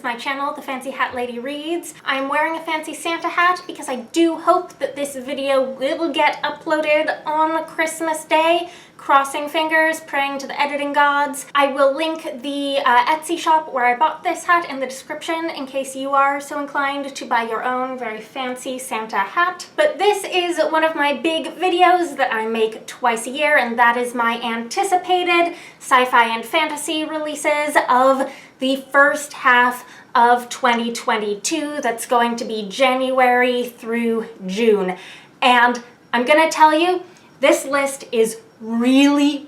my channel, The Fancy Hat Lady Reads. I'm wearing a fancy Santa hat because I do hope that this video will get uploaded on Christmas Day. Crossing fingers, praying to the editing gods. I will link the Etsy shop where I bought this hat in the description in case you are so inclined to buy your own very fancy Santa hat. But this is one of my big videos that I make twice a year, and that is my anticipated sci-fi and fantasy releases of the first half of 2022. That's going to be January through June. And I'm gonna tell you, this list is really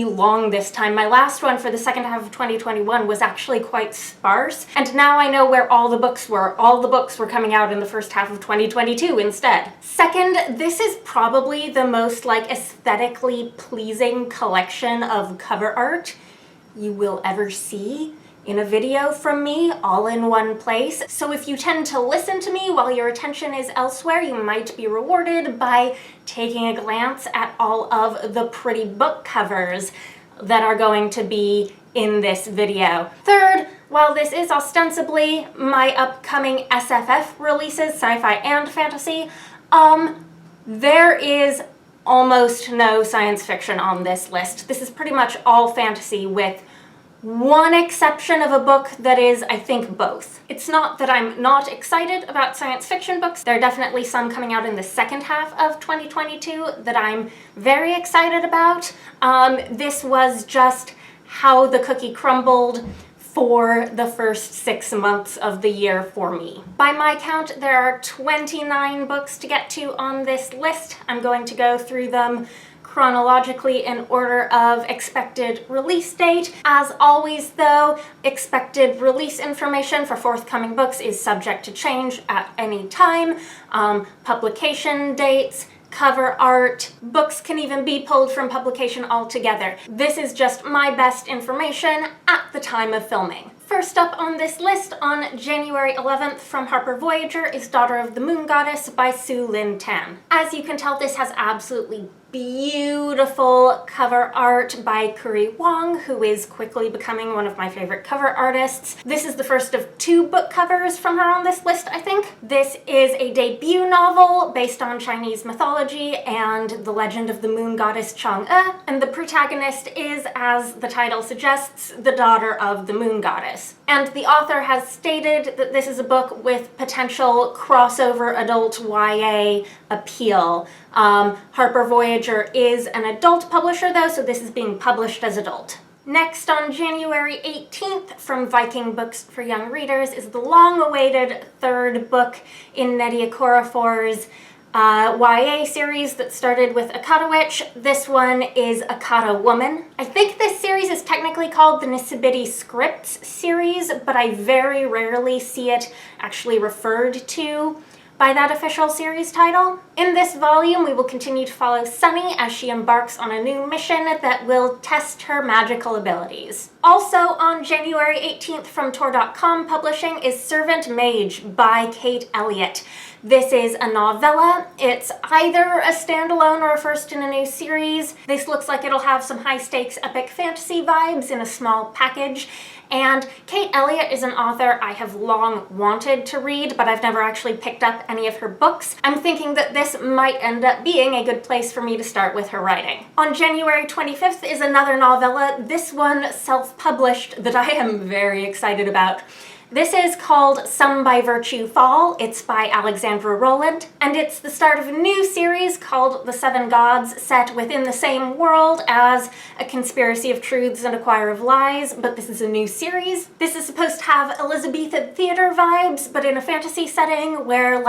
long this time. My last one for the second half of 2021 was actually quite sparse, and now I know where all the books were. All the books were coming out in the first half of 2022 instead. Second, this is probably the most aesthetically pleasing collection of cover art you will ever see in a video from me, all in one place. So if you tend to listen to me while your attention is elsewhere, you might be rewarded by taking a glance at all of the pretty book covers that are going to be in this video. Third, while this is ostensibly my upcoming SFF releases, sci-fi and fantasy, there is almost no science fiction on this list. This is pretty much all fantasy, with one exception of a book that is, I think, both. It's not that I'm not excited about science fiction books. There are definitely some coming out in the second half of 2022 that I'm very excited about. This was just how the cookie crumbled for the first 6 months of the year for me. By my count, there are 29 books to get to on this list. I'm going to go through them chronologically in order of expected release date. As always though, expected release information for forthcoming books is subject to change at any time. Publication dates, cover art, books can even be pulled from publication altogether. This is just my best information at the time of filming. First up on this list, on January 11th from Harper Voyager, is Daughter of the Moon Goddess by Su Lin Tan. As you can tell, this has absolutely beautiful cover art by Wang, who is quickly becoming one of my favorite cover artists. This is the first of 2 book covers from her on this list, I think. This is a debut novel based on Chinese mythology and the legend of the moon goddess Chang'e, and the protagonist is, as the title suggests, the daughter of the moon goddess. And the author has stated that this is a book with potential crossover adult YA appeal. Harper Voyager is an adult publisher though, so this is being published as adult. Next, on January 18th from Viking Books for Young Readers, is the long-awaited 3rd book in Nnedi Okorafor's YA series that started with Akata Witch. This one is Akata Woman. I think this series is technically called the Nisibiti Scripts series, but I very rarely see it actually referred to by that official series title. In this volume, we will continue to follow Sunny as she embarks on a new mission that will test her magical abilities. Also on January 18th from Tor.com Publishing is Servant Mage by Kate Elliott. This is a novella. It's either a standalone or a first in a new series. This looks like it'll have some high-stakes epic fantasy vibes in a small package. And Kate Elliott is an author I have long wanted to read, but I've never actually picked up any of her books. I'm thinking that this might end up being a good place for me to start with her writing. On January 25th is another novella, this one self-published, that I am very excited about. This is called Some by Virtue Fall. It's by Alexandra Rowland, and it's the start of a new series called The Seven Gods, set within the same world as A Conspiracy of Truths and a Choir of Lies, but this is a new series. This is supposed to have Elizabethan theater vibes, but in a fantasy setting where,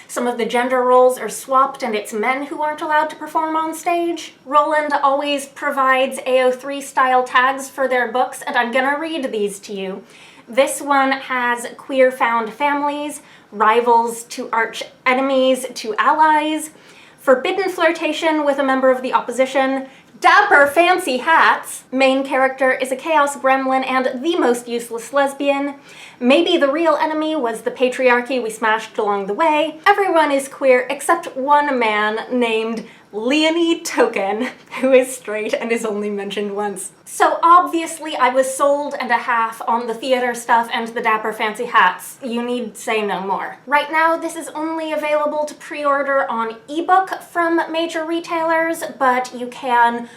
some of the gender roles are swapped and it's men who aren't allowed to perform on stage. Rowland always provides AO3 style tags for their books, and I'm gonna read these to you. This one has queer found families, rivals to arch enemies to allies, forbidden flirtation with a member of the opposition, dapper fancy hats, main character is a chaos gremlin and the most useless lesbian, maybe the real enemy was the patriarchy we smashed along the way, everyone is queer except one man named Leonie Token, who is straight and is only mentioned once. So obviously I was sold and a half on the theater stuff and the dapper fancy hats. You need say no more. Right now this is only available to pre-order on ebook from major retailers, but you can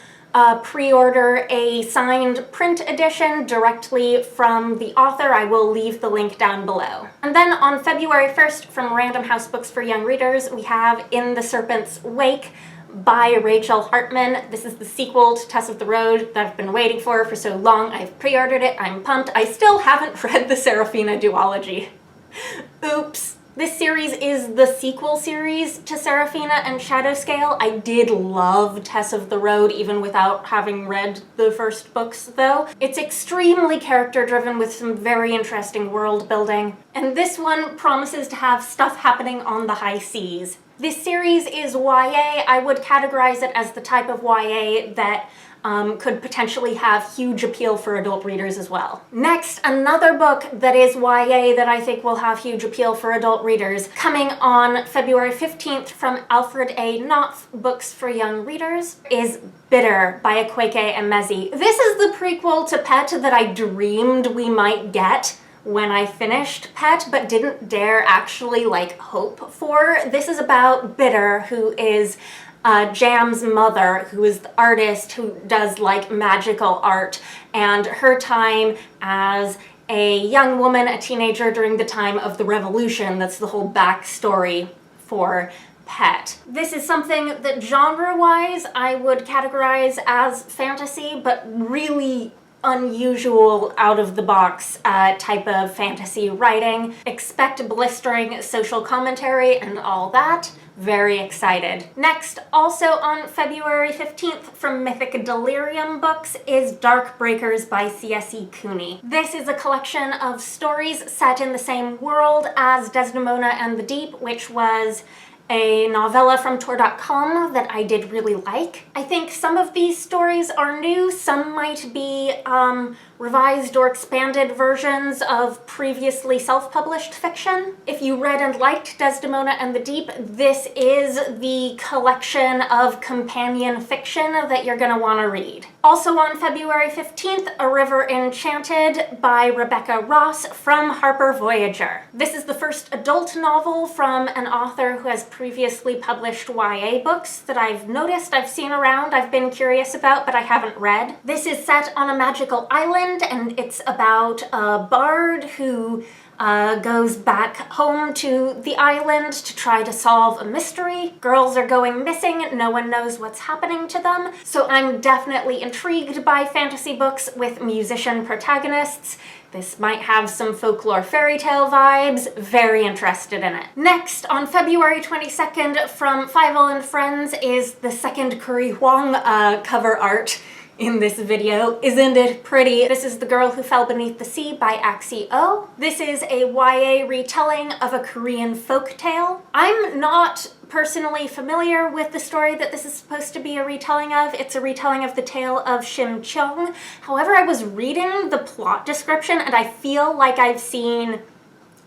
pre-order a signed print edition directly from the author. I will leave the link down below. And then on February 1st from Random House Books for Young Readers, we have In the Serpent's Wake by Rachel Hartman. This is the sequel to Tess of the Road that I've been waiting for so long. I've pre-ordered it. I'm pumped. I still haven't read the Seraphina duology. Oops. This series is the sequel series to Seraphina and Shadowscale. I did love Tess of the Road even without having read the first books though. It's extremely character-driven with some very interesting world building. And this one promises to have stuff happening on the high seas. This series is YA. I would categorize it as the type of YA that could potentially have huge appeal for adult readers as well. Next, another book that is YA that I think will have huge appeal for adult readers, coming on February 15th from Alfred A. Knopf Books for Young Readers, is Bitter by Akwaeke Emezi. This is the prequel to Pet that I dreamed we might get when I finished Pet, but didn't dare actually hope for. This is about Bitter, who is Jam's mother, who is the artist who does magical art, and her time as a young woman, a teenager during the time of the revolution. That's the whole backstory for Pet. This is something that genre-wise I would categorize as fantasy, but really unusual, out-of-the-box type of fantasy writing. Expect blistering social commentary and all that. Very excited. Next, also on February 15th from Mythic Delirium Books, is Dark Breakers by C.S.E. Cooney. This is a collection of stories set in the same world as Desdemona and the Deep, which was a novella from Tor.com that I did really like. I think some of these stories are new, some might be revised or expanded versions of previously self-published fiction. If you read and liked Desdemona and the Deep, this is the collection of companion fiction that you're gonna want to read. Also on February 15th, A River Enchanted by Rebecca Ross from Harper Voyager. This is the first adult novel from an author who has previously published YA books that I've noticed, I've seen around, I've been curious about, but I haven't read. This is set on a magical island, and it's about a bard who goes back home to the island to try to solve a mystery. Girls are going missing, no one knows what's happening to them, so I'm definitely intrigued by fantasy books with musician protagonists. This might have some folklore fairy tale vibes. Very interested in it. Next, on February 22nd from Fievel and Friends is the second Curry Huang cover art in this video. Isn't it pretty? This is The Girl Who Fell Beneath the Sea by Axie. This is a YA retelling of a Korean folk tale. I'm not personally familiar with the story that this is supposed to be a retelling of. It's a retelling of the tale of Shim Cheong. However, I was reading the plot description and I feel like I've seen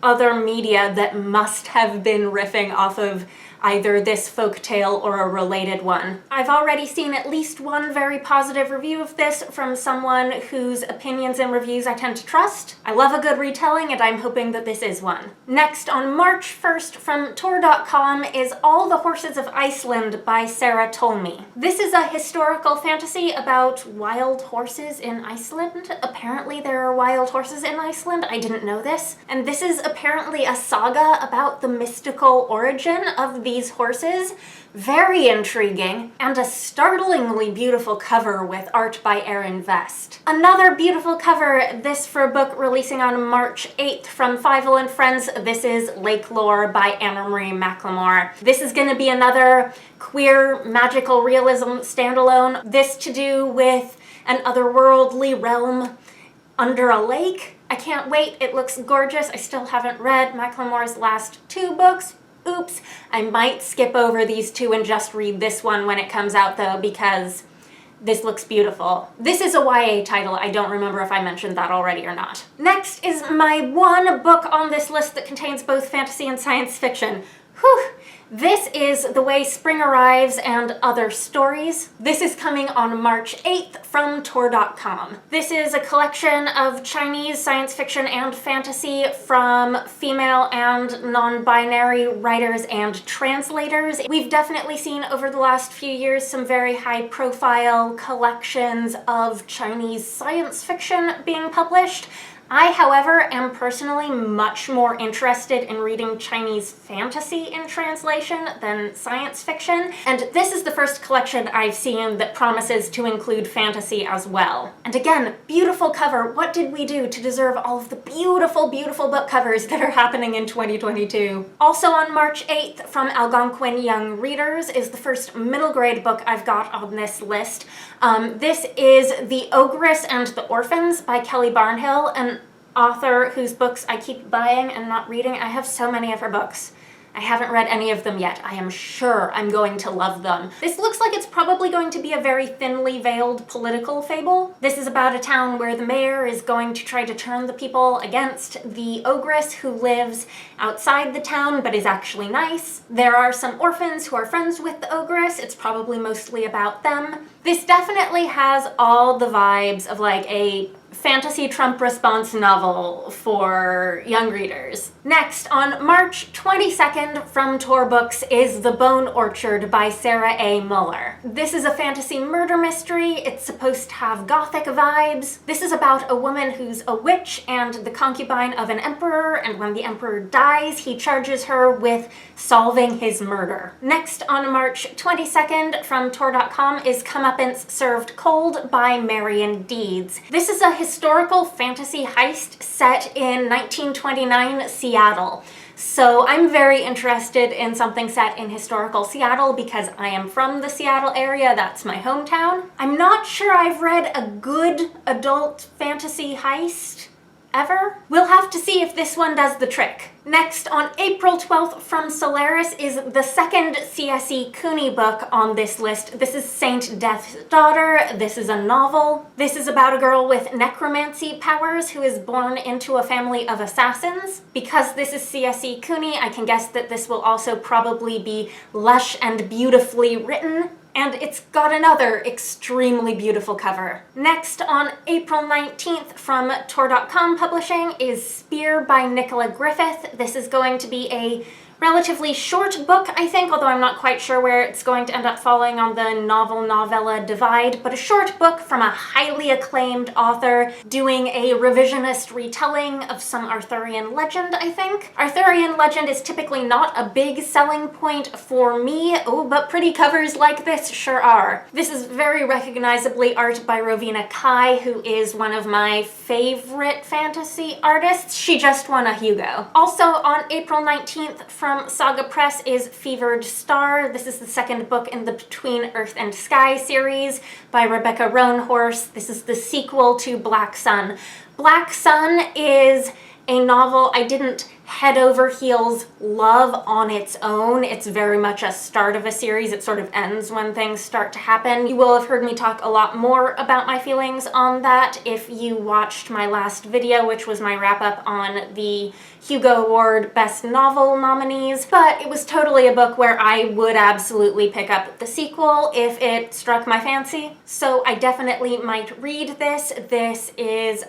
other media that must have been riffing off of either this folktale or a related one. I've already seen at least one very positive review of this from someone whose opinions and reviews I tend to trust. I love a good retelling and I'm hoping that this is one. Next, on March 1st from Tor.com is All the Horses of Iceland by Sarah Tolmie. This is a historical fantasy about wild horses in Iceland. Apparently there are wild horses in Iceland. I didn't know this. And this is apparently a saga about the mystical origin of these horses. Very intriguing, and a startlingly beautiful cover with art by Erin Vest. Another beautiful cover, this for a book releasing on March 8th from Fievel and Friends. This is Lakelore by Anna Marie McLemore. This is going to be another queer magical realism standalone. This to do with an otherworldly realm under a lake. I can't wait. It looks gorgeous. I still haven't read McLemore's last two books. Oops, I might skip over these two and just read this one when it comes out though, because this looks beautiful. This is a YA title. I don't remember if I mentioned that already or not. Next is my one book on this list that contains both fantasy and science fiction. Whew, This is The Way Spring Arrives and Other Stories. This is coming on March 8th from Tor.com. This is a collection of Chinese science fiction and fantasy from female and non-binary writers and translators. We've definitely seen over the last few years some very high-profile collections of Chinese science fiction being published. I, however, am personally much more interested in reading Chinese fantasy in translation than science fiction, and this is the first collection I've seen that promises to include fantasy as well. And again, beautiful cover. What did we do to deserve all of the beautiful, beautiful book covers that are happening in 2022? Also on March 8th from Algonquin Young Readers is the first middle grade book I've got on this list. This is The Ogress and the Orphans by Kelly Barnhill, an author whose books I keep buying and not reading. I have so many of her books. I haven't read any of them yet. I am sure I'm going to love them. This looks like it's probably going to be a very thinly veiled political fable. This is about a town where the mayor is going to try to turn the people against the ogress who lives outside the town but is actually nice. There are some orphans who are friends with the ogress. It's probably mostly about them. This definitely has all the vibes of like a fantasy Trump response novel for young readers. Next, on March 22nd from Tor Books is The Bone Orchard by Sarah A. Mueller. This is a fantasy murder mystery. It's supposed to have gothic vibes. This is about a woman who's a witch and the concubine of an emperor, and when the emperor dies, he charges her with solving his murder. Next, on March 22nd from Tor.com is Comeuppance Served Cold by Marion Deeds. This is a historical fantasy heist set in 1929 Seattle. So I'm very interested in something set in historical Seattle because I am from the Seattle area. That's my hometown. I'm not sure I've read a good adult fantasy heist ever. We'll have to see if this one does the trick. Next, on April 12th from Solaris is the second C.S.E. Cooney book on this list. This is Saint Death's Daughter. This is a novel. This is about a girl with necromancy powers who is born into a family of assassins. Because this is C.S.E. Cooney, I can guess that this will also probably be lush and beautifully written. And it's got another extremely beautiful cover. Next, on April 19th from Tor.com Publishing is Spear by Nicola Griffith. This is going to be a relatively short book, I think, although I'm not quite sure where it's going to end up falling on the novel-novella divide, but a short book from a highly acclaimed author doing a revisionist retelling of some Arthurian legend, I think. Arthurian legend is typically not a big selling point for me, but pretty covers like this sure are. This is very recognizably art by Rowena Kai, who is one of my favorite fantasy artists. She just won a Hugo. Also on April 19th from Saga Press is Fevered Star. This is the second book in the Between Earth and Sky series by Rebecca Roanhorse. This is the sequel to Black Sun. Black Sun is a novel I didn't head over heels love on its own. It's very much a start of a series. It sort of ends when things start to happen. You will have heard me talk a lot more about my feelings on that if you watched my last video, which was my wrap-up on the Hugo Award Best Novel nominees, but it was totally a book where I would absolutely pick up the sequel if it struck my fancy. So I definitely might read this. This is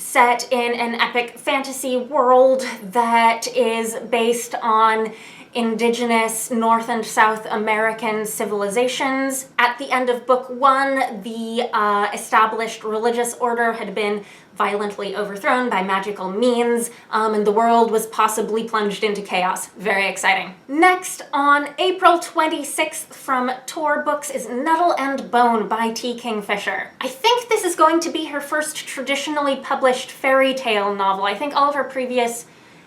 set in an epic fantasy world that is based on indigenous North and South American civilizations. At the end of book one, the established religious order had been violently overthrown by magical means, and the world was possibly plunged into chaos. Very exciting. Next, on April 26th from Tor Books is Nettle and Bone by T. Kingfisher. I think this is going to be her first traditionally published fairy tale novel. I think all of her previous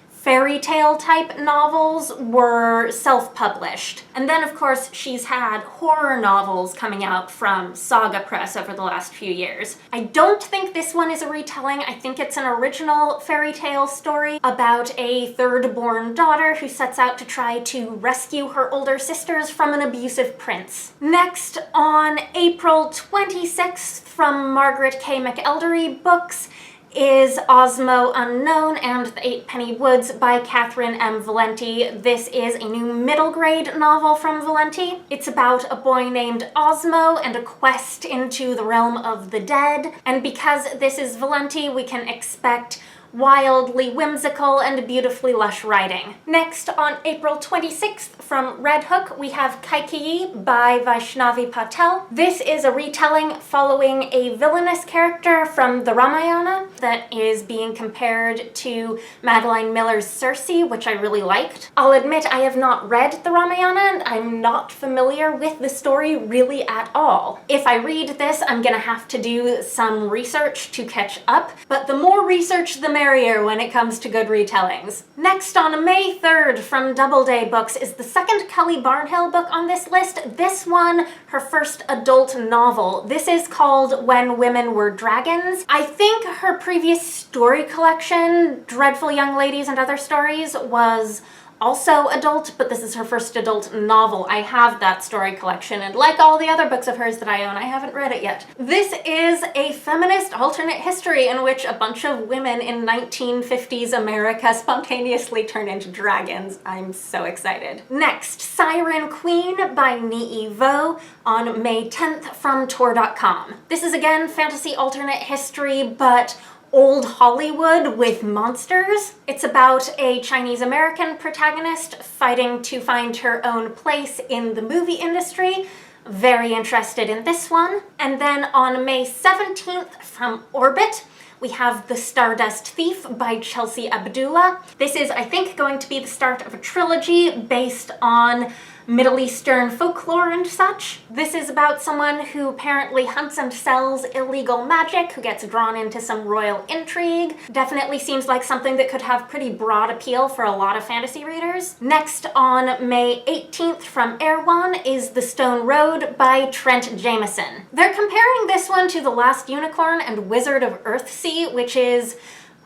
fairy tale type novels were self-published. And then of course she's had horror novels coming out from Saga Press over the last few years. I don't think this one is a retelling. I think it's an original fairy tale story about a third-born daughter who sets out to try to rescue her older sisters from an abusive prince. Next, on April 26th from Margaret K. McElderry Books is Osmo Unknown and the Eightpenny Woods by Catherine M. Valenti. This is a new middle grade novel from Valenti. It's about a boy named Osmo and a quest into the realm of the dead. And because this is Valenti, we can expect wildly whimsical and beautifully lush writing. Next, on April 26th, from Red Hook, we have Kaikeyi by Vaishnavi Patel. This is a retelling following a villainous character from the Ramayana that is being compared to Madeline Miller's C.S.E., which I really liked. I'll admit I have not read the Ramayana and I'm not familiar with the story really at all. If I read this, I'm gonna have to do some research to catch up, but the more research, the merrier when it comes to good retellings. Next, on May 3rd, from Doubleday Books, is the second Kelly Barnhill book on this list. This one, her first adult novel. This is called When Women Were Dragons. I think her previous story collection, Dreadful Young Ladies and Other Stories, was also adult, but this is her first adult novel. I have that story collection, and like all the other books of hers that I own, I haven't read it yet. This is a feminist alternate history in which a bunch of women in 1950s America spontaneously turn into dragons. I'm so excited. Next, Siren Queen by Nii Vo on May 10th from Tor.com. This is again fantasy alternate history, but old Hollywood with monsters. It's about a Chinese-American protagonist fighting to find her own place in the movie industry. Very interested in this one. And then on May 17th from Orbit, we have The Stardust Thief by Chelsea Abdullah. This is, I think, going to be the start of a trilogy based on Middle Eastern folklore and such. This is about someone who apparently hunts and sells illegal magic, who gets drawn into some royal intrigue. Definitely seems like something that could have pretty broad appeal for a lot of fantasy readers. Next, on May 18th from Erewhon, is The Stone Road by Trent Jameson. They're comparing this one to The Last Unicorn and Wizard of Earthsea, which is,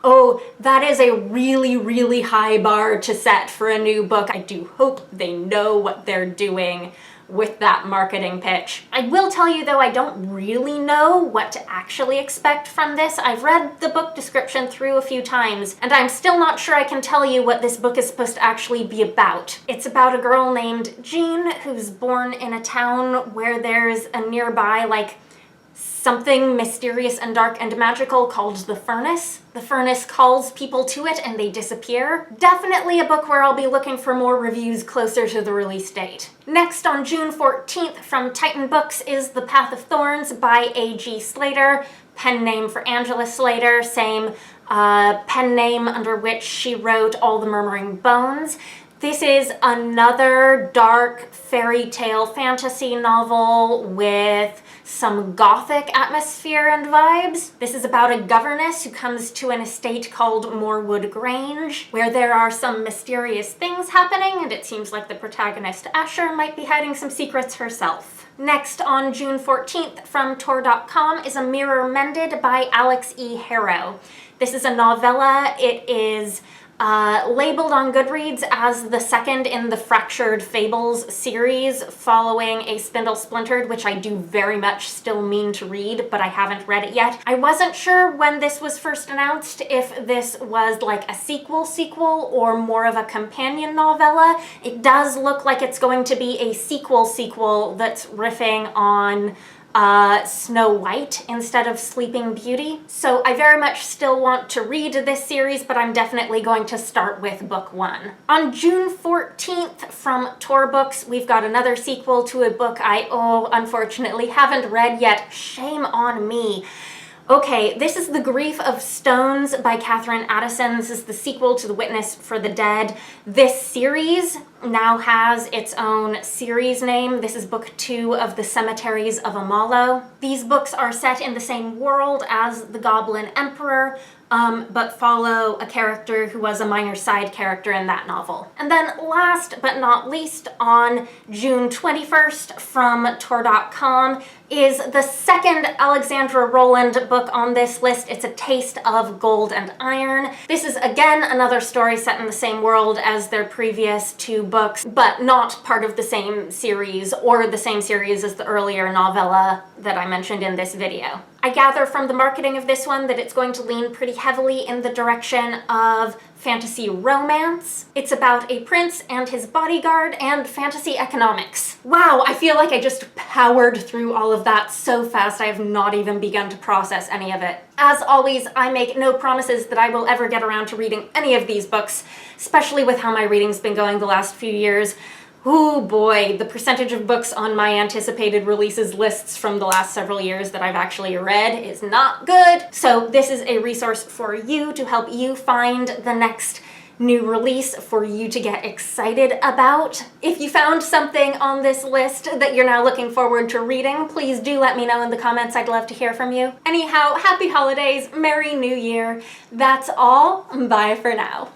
oh, that is a really, really high bar to set for a new book. I do hope they know what they're doing with that marketing pitch. I will tell you though, I don't really know what to actually expect from this. I've read the book description through a few times, and I'm still not sure I can tell you what this book is supposed to actually be about. It's about a girl named Jean who's born in a town where there's a nearby, like, something mysterious and dark and magical called the Furnace. The Furnace calls people to it and they disappear. Definitely a book where I'll be looking for more reviews closer to the release date. Next, on June 14th from Titan Books, is The Path of Thorns by A.G. Slater, pen name for Angela Slater, same pen name under which she wrote All the Murmuring Bones. This is another dark fairy tale fantasy novel with some gothic atmosphere and vibes. This is about a governess who comes to an estate called Morewood Grange, where there are some mysterious things happening, and it seems like the protagonist Asher might be hiding some secrets herself. Next, on June 14th from Tor.com, is A Mirror Mended by Alex E. Harrow. This is a novella. It is labeled on Goodreads as the second in the Fractured Fables series, following A Spindle Splintered, which I do very much still mean to read, but I haven't read it yet. I wasn't sure when this was first announced if this was like a sequel or more of a companion novella. It does look like it's going to be a sequel that's riffing on Snow White instead of Sleeping Beauty. So I very much still want to read this series, but I'm definitely going to start with book 1. On June 14th from Tor Books, we've got another sequel to a book I, unfortunately haven't read yet. Shame on me. Okay, this is The Grief of Stones by Catherine Addison. This is the sequel to The Witness for the Dead. This series now has its own series name. This is book 2 of The Cemeteries of Amalo. These books are set in the same world as The Goblin Emperor, but follow a character who was a minor side character in that novel. And then last but not least, on June 21st from Tor.com, is the second Alexandra Rowland book on this list. It's A Taste of Gold and Iron. This is again another story set in the same world as their previous 2 books, but not part of the same series or the same series as the earlier novella that I mentioned in this video. I gather from the marketing of this one that it's going to lean pretty heavily in the direction of fantasy romance. It's about a prince and his bodyguard and fantasy economics. Wow, I feel like I just powered through all of that so fast I have not even begun to process any of it. As always, I make no promises that I will ever get around to reading any of these books, especially with how my reading's been going the last few years. Oh boy, the percentage of books on my anticipated releases lists from the last several years that I've actually read is not good. So this is a resource for you to help you find the next new release for you to get excited about. If you found something on this list that you're now looking forward to reading, please do let me know in the comments. I'd love to hear from you. Anyhow, happy holidays, Merry New Year. That's all. Bye for now.